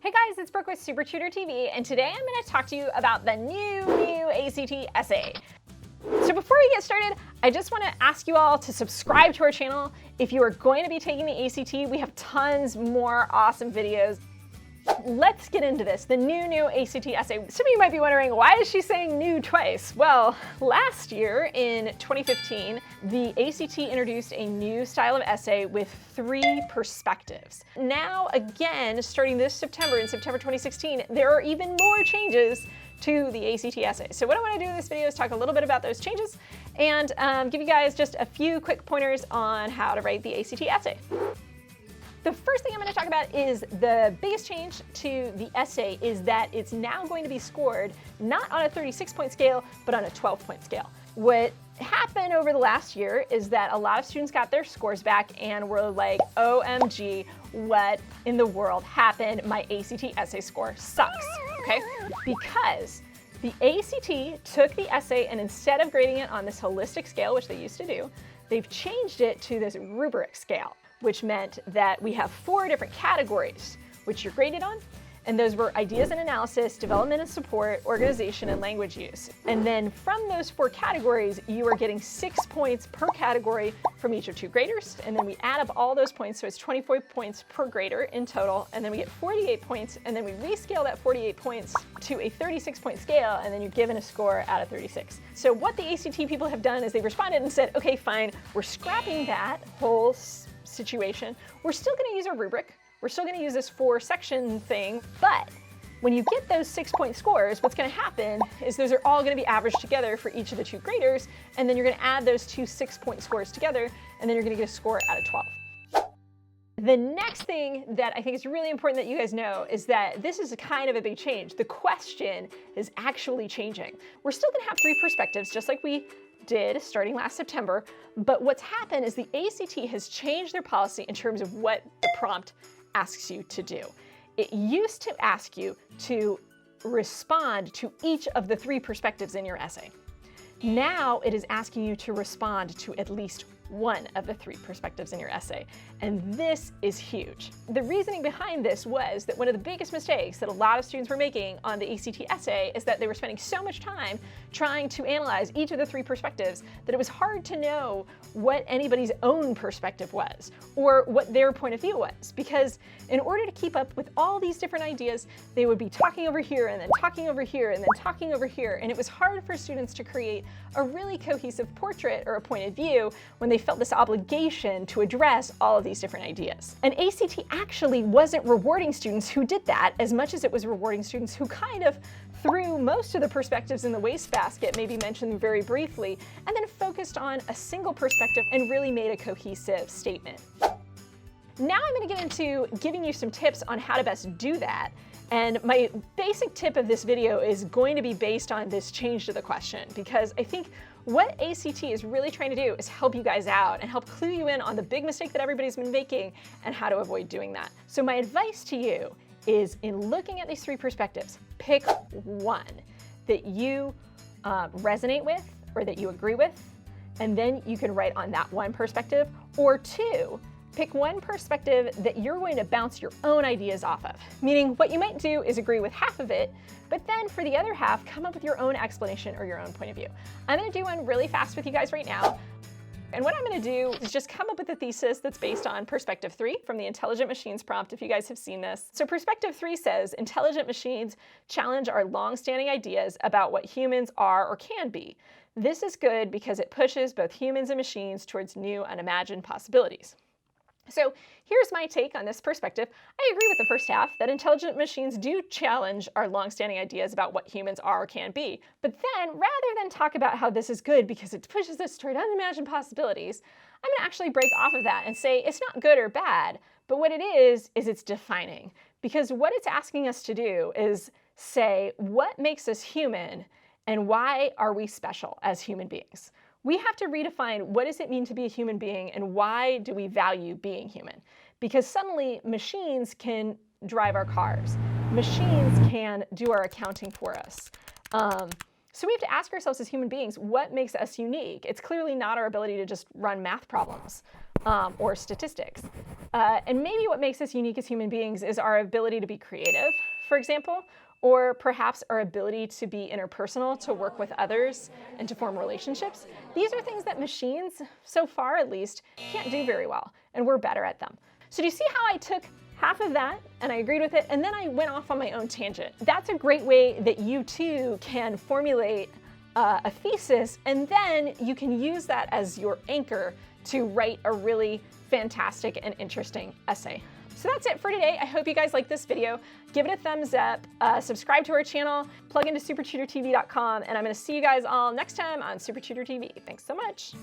Hey guys, it's Brooke with Super Tutor TV, and today I'm going to talk to you about the new ACT essay. So before we get started, I just want to ask you all to subscribe to our channel. If you are going to be taking the ACT, we have tons more awesome videos. Let's get into this, the new ACT essay. Some of you might be wondering, why is she saying new twice? Well, last year in 2015, the ACT introduced a new style of essay with 3 perspectives. Now, again, starting this September, in September 2016, there are even more changes to the ACT essay. So what I want to do in this video is talk a little bit about those changes and give you guys just a few quick pointers on how to write the ACT essay. The first thing I'm going to talk about is the biggest change to the essay is that it's now going to be scored not on a 36-point scale, but on a 12-point scale. What happened over the last year is that a lot of students got their scores back and were like, OMG, what in the world happened? My ACT essay score sucks, okay? Because the ACT took the essay and instead of grading it on this holistic scale, which they used to do, they've changed it to this rubric scale, which meant that we have 4 different categories which you're graded on, and those were ideas and analysis, development and support, organization, and language use. And then from those 4 categories, you are getting 6 points per category from each of 2 graders, and then we add up all those points, so it's 24 points per grader in total, and then we get 48 points, and then we rescale that 48 points to a 36-point scale, and then you're given a score out of 36. So what the ACT people have done is they've responded and said, okay, fine, we're scrapping that whole situation. We're still going to use a rubric. We're still going to use this 4-section thing, but when you get those 6-point scores, what's going to happen is those are all going to be averaged together for each of the 2 graders, and then you're going to add those 2 6-point scores together, and then you're going to get a score out of 12. The next thing that I think is really important that you guys know is that this is a kind of a big change. The question is actually changing. We're still going to have 3 perspectives, just like we did starting last September, but what's happened is the ACT has changed their policy in terms of what the prompt asks you to do. It used to ask you to respond to each of the 3 perspectives in your essay. Now it is asking you to respond to at least one of the 3 perspectives in your essay, and this is huge. The reasoning behind this was that one of the biggest mistakes that a lot of students were making on the ACT essay is that they were spending so much time trying to analyze each of the 3 perspectives that it was hard to know what anybody's own perspective was or what their point of view was, because in order to keep up with all these different ideas, they would be talking over here and then talking over here and then talking over here, and it was hard for students to create a really cohesive portrait or a point of view when they felt this obligation to address all of these different ideas. And ACT actually wasn't rewarding students who did that as much as it was rewarding students who kind of threw most of the perspectives in the wastebasket, maybe mentioned them very briefly, and then focused on a single perspective and really made a cohesive statement. Now I'm going to get into giving you some tips on how to best do that. And my basic tip of this video is going to be based on this change to the question, because I think what ACT is really trying to do is help you guys out and help clue you in on the big mistake that everybody's been making and how to avoid doing that. So my advice to you is, in looking at these 3 perspectives, pick one that you resonate with or that you agree with, and then you can write on that one perspective, or 2, pick one perspective that you're going to bounce your own ideas off of. Meaning what you might do is agree with half of it, but then for the other half, come up with your own explanation or your own point of view. I'm going to do one really fast with you guys right now. And what I'm going to do is just come up with a thesis that's based on perspective 3 from the Intelligent Machines prompt, if you guys have seen this. So perspective 3 says, intelligent machines challenge our long-standing ideas about what humans are or can be. This is good because it pushes both humans and machines towards new unimagined possibilities. So here's my take on this perspective. I agree with the first half, that intelligent machines do challenge our long-standing ideas about what humans are or can be. But then, rather than talk about how this is good because it pushes us toward unimagined possibilities, I'm going to actually break off of that and say it's not good or bad, but what it is it's defining. Because what it's asking us to do is say, what makes us human and why are we special as human beings? We have to redefine what does it mean to be a human being and why do we value being human? Because suddenly machines can drive our cars. Machines can do our accounting for us. So we have to ask ourselves as human beings, what makes us unique? It's clearly not our ability to just run math problems. or statistics. And maybe what makes us unique as human beings is our ability to be creative, for example, or perhaps our ability to be interpersonal, to work with others, and to form relationships. These are things that machines, so far at least, can't do very well, and we're better at them. So do you see how I took half of that and I agreed with it, and then I went off on my own tangent? That's a great way that you too can formulate a thesis, and then you can use that as your anchor to write a really fantastic and interesting essay. So that's it for today. I hope you guys liked this video. Give it a thumbs up, subscribe to our channel, plug into supertutortv.com, and I'm gonna see you guys all next time on Super Tutor TV. Thanks so much.